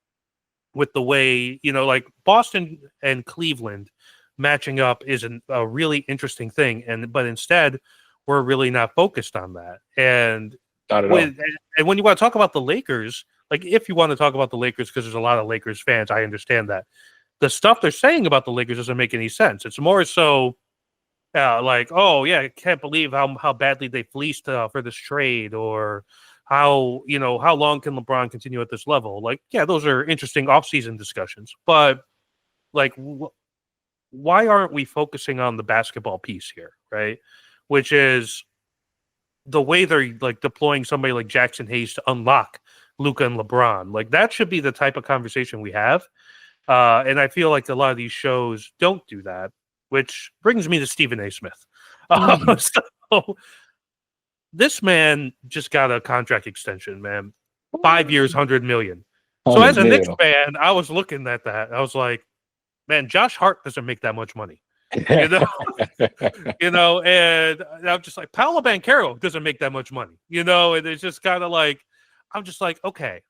with the way, like Boston and Cleveland matching up is a really interesting thing. But instead, we're really not focused on that. Not at all. With and when you want to talk about the Lakers, like if you want to talk about the Lakers, because there's a lot of Lakers fans, I understand that. The stuff they're saying about the Lakers doesn't make any sense. It's more so like, oh yeah, I can't believe how badly they fleeced for this trade, or how long can LeBron continue at this level? Like, yeah, those are interesting offseason discussions, but like, why aren't we focusing on the basketball piece here, right? Which is the way they're like deploying somebody like Jackson Hayes to unlock Luka and LeBron. Like that should be the type of conversation we have. And I feel like a lot of these shows don't do that, which brings me to Stephen A. Smith. Mhm. So this man just got a contract extension, man. 5 years, 100 million. So as 100 a Knicks mil. fan, I was looking at that. I was like, man, Josh Hart doesn't make that much money. you know, and I'm just like, Paolo Banchero doesn't make that much money, and it's just kind of like, I'm just like, okay,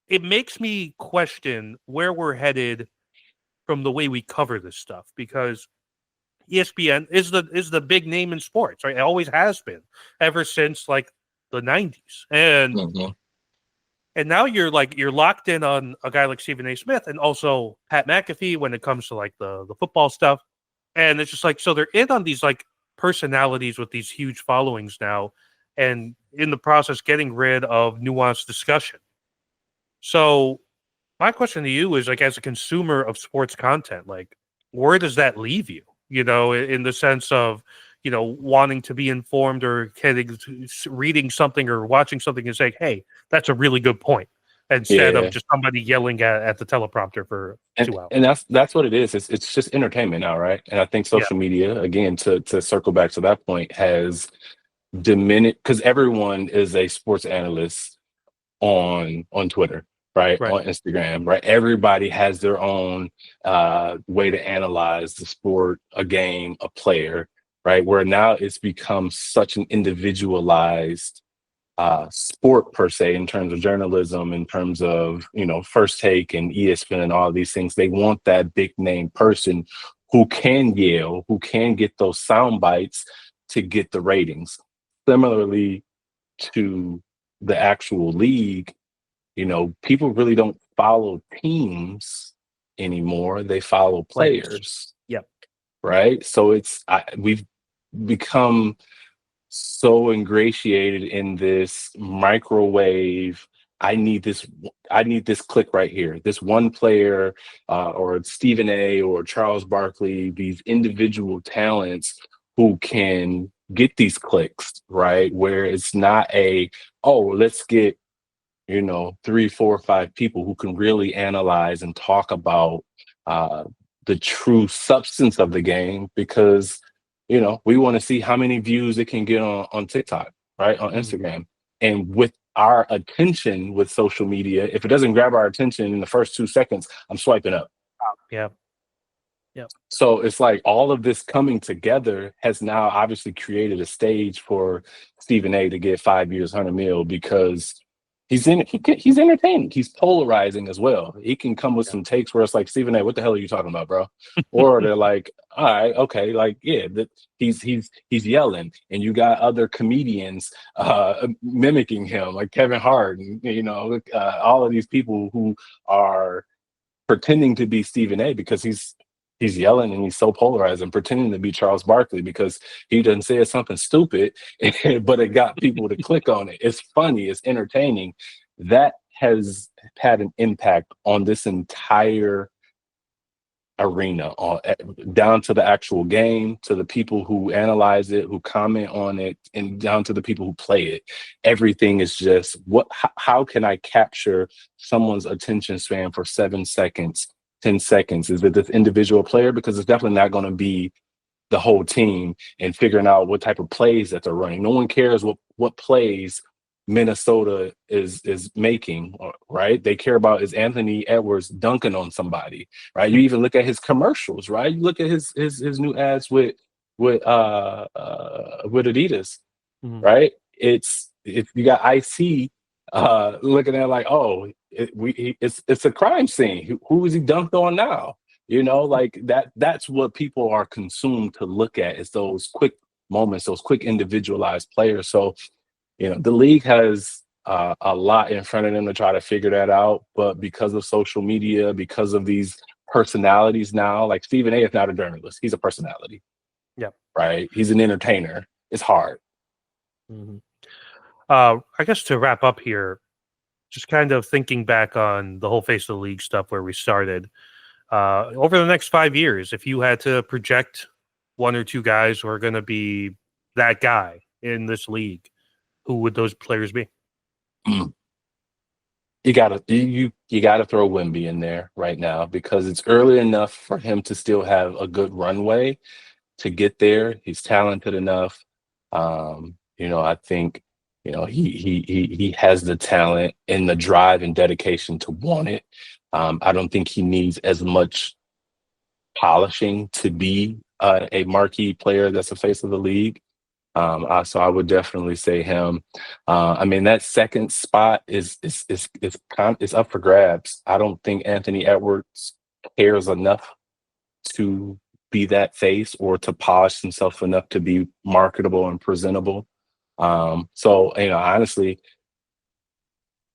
it makes me question where we're headed from the way we cover this stuff, because ESPN is the big name in sports, right? It always has been ever since like the 90s. And now you're locked in on a guy like Stephen A. Smith and also Pat McAfee when it comes to like the football stuff. And it's just like, so they're in on these like personalities with these huge followings now, and in the process getting rid of nuanced discussion. So my question to you is, like, as a consumer of sports content, like, where does that leave you? In the sense of, wanting to be informed or reading something or watching something and saying, hey, that's a really good point, instead of just somebody yelling at the teleprompter for 2 hours. And that's what it is. It's just entertainment now, right? And I think social media, again, to circle back to that point, has diminished, because everyone is a sports analyst on Twitter, right? On Instagram, right? Everybody has their own way to analyze the sport, a game, a player, right? Where now it's become such an individualized sport per se, in terms of journalism, in terms of, First Take and ESPN and all these things. They want that big name person who can yell, who can get those sound bites to get the ratings. Similarly to the actual league, people really don't follow teams anymore. They follow players. Yep. Right. So we've become so ingratiated in this microwave. I need this click right here. This one player, or Stephen A. or Charles Barkley, these individual talents who can get these clicks, right? Where it's not let's get, 3, 4, 5 people who can really analyze and talk about the true substance of the game, because we want to see how many views it can get on TikTok, right? On Instagram. And with our attention with social media, if it doesn't grab our attention in the first 2 seconds, I'm swiping up. Yeah. So it's like all of this coming together has now obviously created a stage for Stephen A. to get 5 years, 100 mil, because he's entertaining. He's polarizing as well. He can come with some takes where it's like, Stephen A., what the hell are you talking about, bro? Or they're like, all right, okay, like, yeah, he's yelling, and you got other comedians mimicking him, like Kevin Hart, and all of these people who are pretending to be Stephen A. because he's yelling and he's so polarizing, pretending to be Charles Barkley because he doesn't say something stupid, but it got people to click on it. It's funny, it's entertaining. That has had an impact on this entire arena, down to the actual game, to the people who analyze it, who comment on it, and down to the people who play it. Everything is just how can I capture someone's attention span for 7 seconds, 10 seconds? Is it this individual player? Because it's definitely not going to be the whole team, and figuring out what type of plays that they're running. No one cares what plays Minnesota is making, right? They care about, is Anthony Edwards dunking on somebody, right? You even look at his commercials, right? You look at his new ads with Adidas, right? It's, if you got IC looking at like, oh, it's a crime scene. Who is he dunked on now? Like that's what people are consumed to look at, is those quick moments, those quick individualized players. So, the league has a lot in front of them to try to figure that out. But because of social media, because of these personalities now, like Stephen A. is not a journalist. He's a personality. Yeah. Right. He's an entertainer. It's hard. I guess to wrap up here, just kind of thinking back on the whole Face of the League stuff where we started. Over the next 5 years, if you had to project 1 or 2 guys who are going to be that guy in this league, who would those players be? You gotta throw Wemby in there right now, because it's early enough for him to still have a good runway to get there. He's talented enough. I think he has the talent and the drive and dedication to want it. I don't think he needs as much polishing to be a marquee player that's the face of the league. So I would definitely say him. I mean, that second spot is up for grabs. I don't think Anthony Edwards cares enough to be that face or to polish himself enough to be marketable and presentable. So honestly,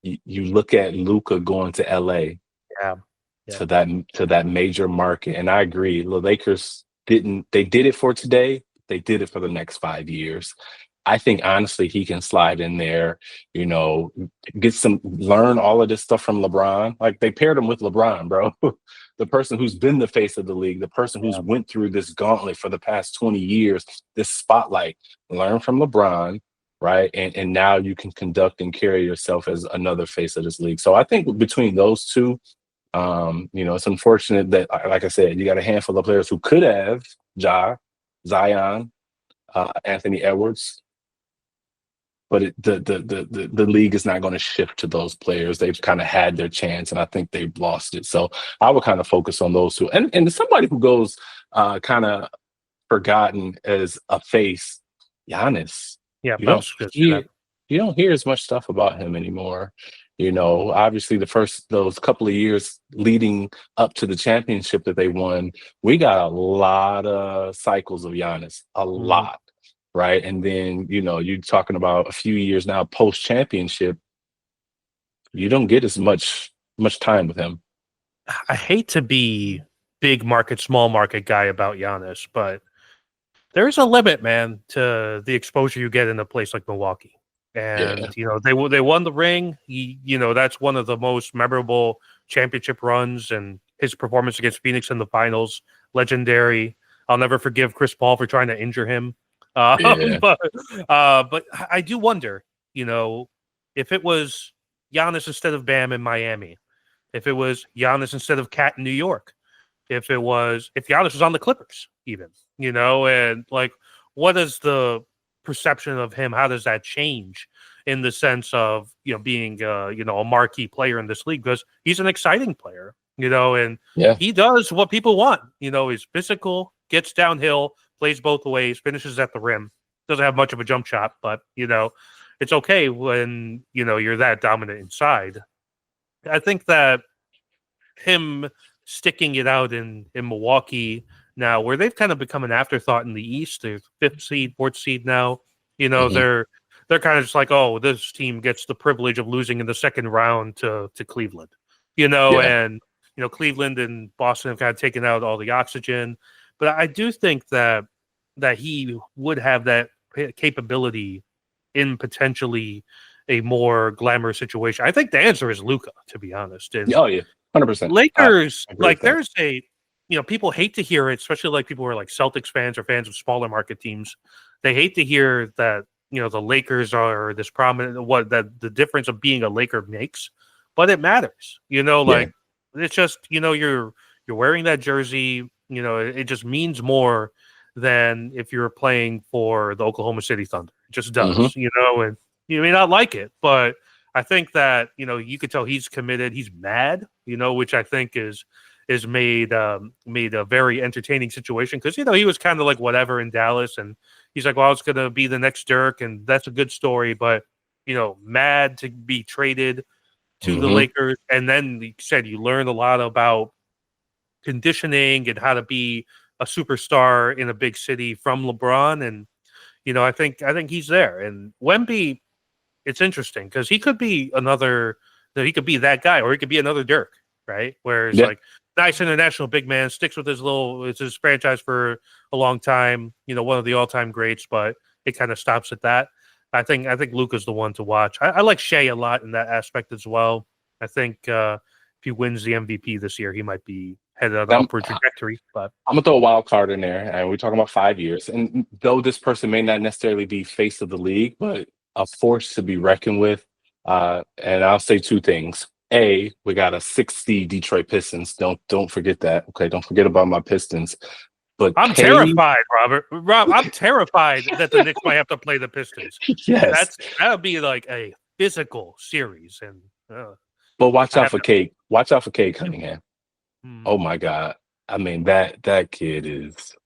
you look at Luka going to LA Yeah. to that major market, and I agree. The Lakers they did it for today. They did it for the next 5 years. I think honestly he can slide in there, learn all of this stuff from LeBron. Like they paired him with LeBron, bro. The person who's been the face of the league, the person who's went through this gauntlet for the past 20 years, this spotlight. Learn from LeBron, right? And now you can conduct and carry yourself as another face of this league. So I think between those two, it's unfortunate that, like I said, you got a handful of players who could have Zion, Anthony Edwards, but the league is not going to shift to those players. They've kind of had their chance, and I think they've lost it. So I would kind of focus on those two. And somebody who goes kind of forgotten as a face, Giannis. Yeah, you don't hear as much stuff about him anymore. Obviously those couple of years leading up to the championship that they won, we got a lot of cycles of Giannis, a lot, right? And then, you're talking about a few years now post-championship, you don't get as much time with him. I hate to be big market, small market guy about Giannis, but there's a limit, man, to the exposure you get in a place like Milwaukee. And, they won the ring. That's one of the most memorable championship runs, and his performance against Phoenix in the finals, legendary. I'll never forgive Chris Paul for trying to injure him. But I do wonder, if it was Giannis instead of Bam in Miami, if it was Giannis instead of Cat in New York, if Giannis was on the Clippers even, and like, what is the perception of him? How does that change in the sense of, being, a marquee player in this league? Because he's an exciting player, and he does what people want. He's physical, gets downhill, plays both ways, finishes at the rim. Doesn't have much of a jump shot, but, it's okay when, you're that dominant inside. I think that him sticking it out in Milwaukee now, where they've kind of become an afterthought in the East, they're 5th seed, 4th seed now. They're kind of just like, oh, this team gets the privilege of losing in the second round to Cleveland, and Cleveland and Boston have kind of taken out all the oxygen. But I do think that he would have that capability in potentially a more glamorous situation. I think the answer is Luka, to be honest. And 100%. Lakers, there's people hate to hear it, especially like people who are like Celtics fans or fans of smaller market teams. They hate to hear that, the Lakers are this prominent, that the difference of being a Laker makes, but it matters, it's just, you're wearing that jersey, it just means more than if you're playing for the Oklahoma City Thunder. It just does, and you may not like it, but I think that, you could tell he's committed. He's mad, which I think is made a very entertaining situation, because he was kind of like whatever in Dallas, and he's like, well, it's going to be the next Dirk, and that's a good story, but mad to be traded to the Lakers, and then you said you learned a lot about conditioning and how to be a superstar in a big city from LeBron, and I think he's there. And Wemby, it's interesting because he could be he could be that guy, or he could be another Dirk, right? Where it's like, nice international big man, sticks with it's his franchise for a long time, one of the all-time greats, but it kind of stops at that. I think Luka's the one to watch. I like Shea a lot in that aspect as well. I think if he wins the MVP this year, he might be headed on an upward trajectory. But I'm gonna throw a wild card in there, and we're talking about 5 years. And though this person may not necessarily be face of the league, but a force to be reckoned with. And I'll say two things. A, we got a 60 Detroit Pistons. Don't forget that. Okay, don't forget about my Pistons. But I'm terrified, Robert. I'm terrified that the Knicks might have to play the Pistons. Yes, that would be like a physical series. And but watch out for Cade. Watch out for Cade Cunningham. Oh my God! I mean that kid is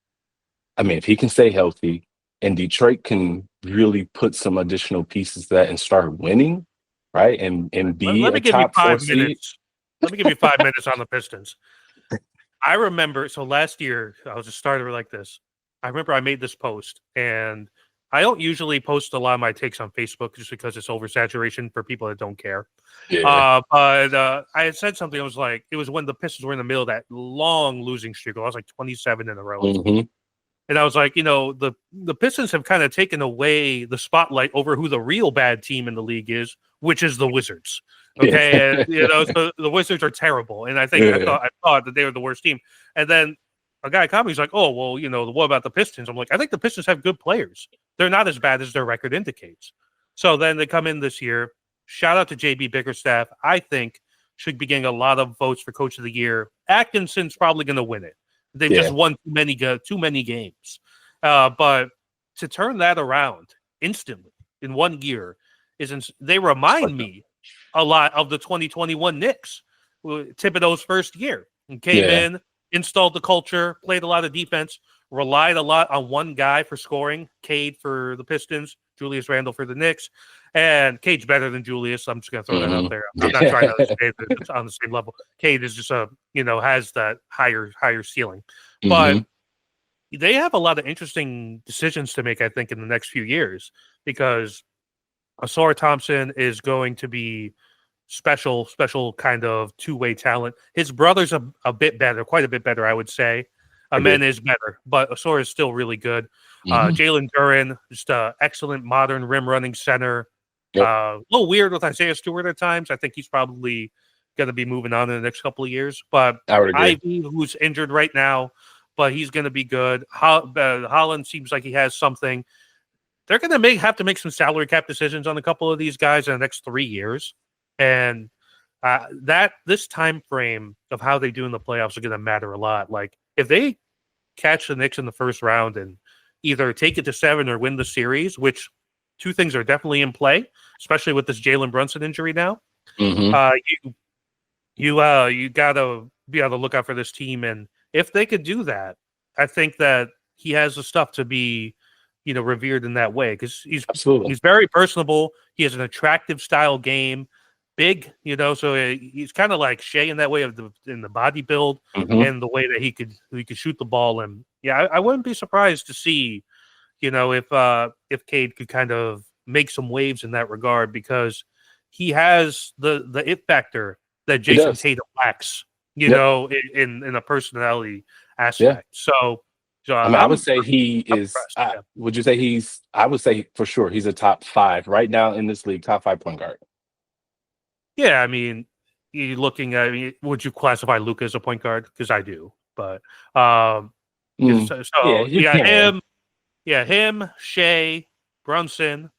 I mean, if he can stay healthy and Detroit can really put some additional pieces to that and start winning, right? And be Let a me give you top four five seed. minutes. Let me give you 5 minutes on the Pistons. I remember, so last year, I was just started like this. I remember I made this post, and I don't usually post a lot of my takes on Facebook just because it's oversaturation for people that don't care. Yeah. But I had said something. I was like, it was when the Pistons were in the middle of that long losing streak. I was like 27 in a row. Hmm. And I was like, the Pistons have kind of taken away the spotlight over who the real bad team in the league is, which is the Wizards. Okay, and so the Wizards are terrible, and Yeah. I thought that they were the worst team. And then a guy called me, he's like, "Oh, well, what about the Pistons?" I'm like, "I think the Pistons have good players. They're not as bad as their record indicates." So then they come in this year. Shout out to JB Bickerstaff. I think should be getting a lot of votes for Coach of the Year. Atkinson's probably going to win it. They've just Yeah. won too many games. But to turn that around instantly in 1 year they remind me a lot of the 2021 Knicks, Thibodeau's first year. And came Yeah. in, installed the culture, played a lot of defense, relied a lot on one guy for scoring, Cade for the Pistons, Julius Randle for the Knicks. And Cade's better than Julius. I'm just going to throw that out there. I'm not trying to say that it's on the same level. Cade is just has that higher ceiling. But they have a lot of interesting decisions to make, I think, in the next few years, because Asar Thompson is going to be special kind of two-way talent. His brother's a bit better, quite a bit better, I would say. Amen is better, but Asar is still really good. Jalen Duren, just an excellent modern rim running center. Yep. A little weird with Isaiah Stewart at times. I think he's probably going to be moving on in the next couple of years. But I would agree. Ivy, who's injured right now, but he's going to be good. Holland seems like he has something. They're going to have to make some salary cap decisions on a couple of these guys in the next 3 years, and this time frame of how they do in the playoffs are going to matter a lot. Like if they catch the Knicks in the first round and either take it to 7 or win the series, which two things are definitely in play, especially with this Jalen Brunson injury now. You got to be on the lookout for this team, and if they could do that, I think that he has the stuff to be, revered in that way, because he's very personable. He has an attractive style game, big, so he's kind of like Shea in that way in the body build and the way that he could shoot the ball. And yeah, I wouldn't be surprised to see, if Cade could kind of make some waves in that regard, because he has the it factor that Jason Tatum lacks, in a personality aspect. So I would say he is. Would you say he's? I would say for sure he's a top 5 right now in this league, top 5 point guard. Yeah, I mean, you're looking at. Would you classify Luka as a point guard? Because I do, but you got him, Shea, Brunson,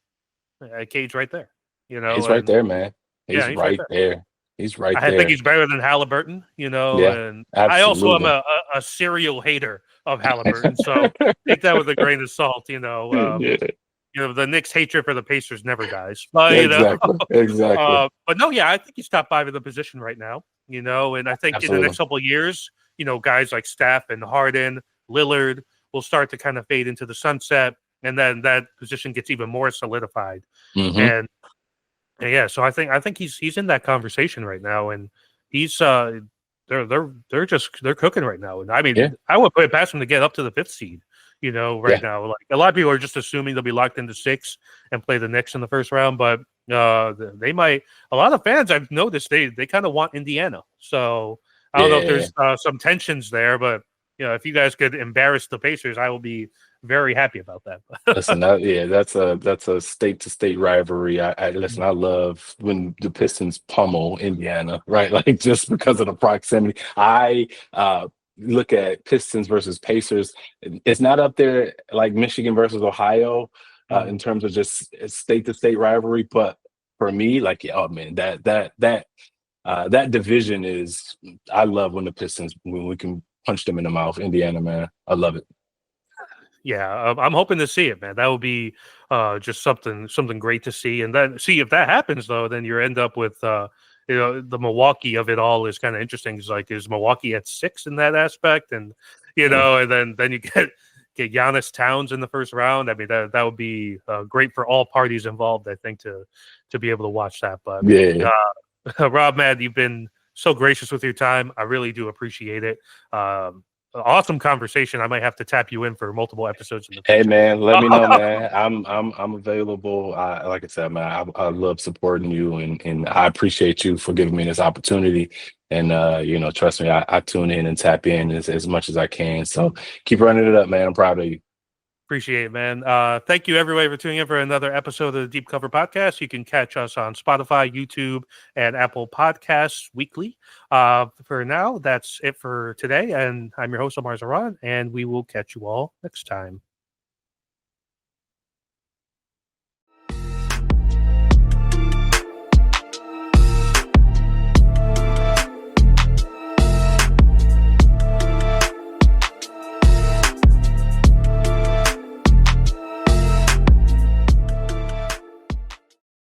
Cade's right there. He's right there, man. He's right there. He's right there. I think he's better than Halliburton, and absolutely. I also am a serial hater of Halliburton, so take that with a grain of salt. The Knicks' hatred for the Pacers never dies. Exactly. But no, I think he's top 5 in the position right now. And I think in the next couple of years, guys like Steph and Harden, Lillard will start to kind of fade into the sunset, and then that position gets even more solidified. And yeah, so I think he's in that conversation right now, and he's they're cooking right now. And I mean, I would put it past him to get up to the 5th seed. Now, like a lot of people are just assuming they'll be locked into 6 and play the Knicks in the first round, but they might. A lot of fans I've noticed they kind of want Indiana. So I don't know if there's some tensions there, but if you guys could embarrass the Pacers, I will be very happy about that. Listen, that's a state-to-state rivalry. I love when the Pistons pummel Indiana, right? Like just because of the proximity. I look at Pistons versus Pacers. It's not up there like Michigan versus Ohio in terms of just state-to-state rivalry, but for me, like that division is. I love when the Pistons when we can punch them in the mouth. Indiana, man, I love it. Yeah, I'm hoping to see it, man. That would be just something great to see. And then see if that happens, though, then you end up with the Milwaukee of it all is kind of interesting. It's like, is Milwaukee at 6 in that aspect? And and then you get Giannis Towns in the first round. I mean, that would be great for all parties involved, I think, to be able to watch that. But Yeah. Rob, man, you've been so gracious with your time. I really do appreciate it. Awesome conversation. I might have to tap you in for multiple episodes in the future. Hey man, let me know, man. I'm available. Like I said, man, I love supporting you, and I appreciate you for giving me this opportunity. And trust me, I tune in and tap in as much as I can. So keep running it up, man. I'm proud of you. Appreciate it, man. Thank you, everybody, for tuning in for another episode of the Deep Cover Podcast. You can catch us on Spotify, YouTube, and Apple Podcasts weekly. For now, that's it for today. And I'm your host, Omar Zaran, and we will catch you all next time.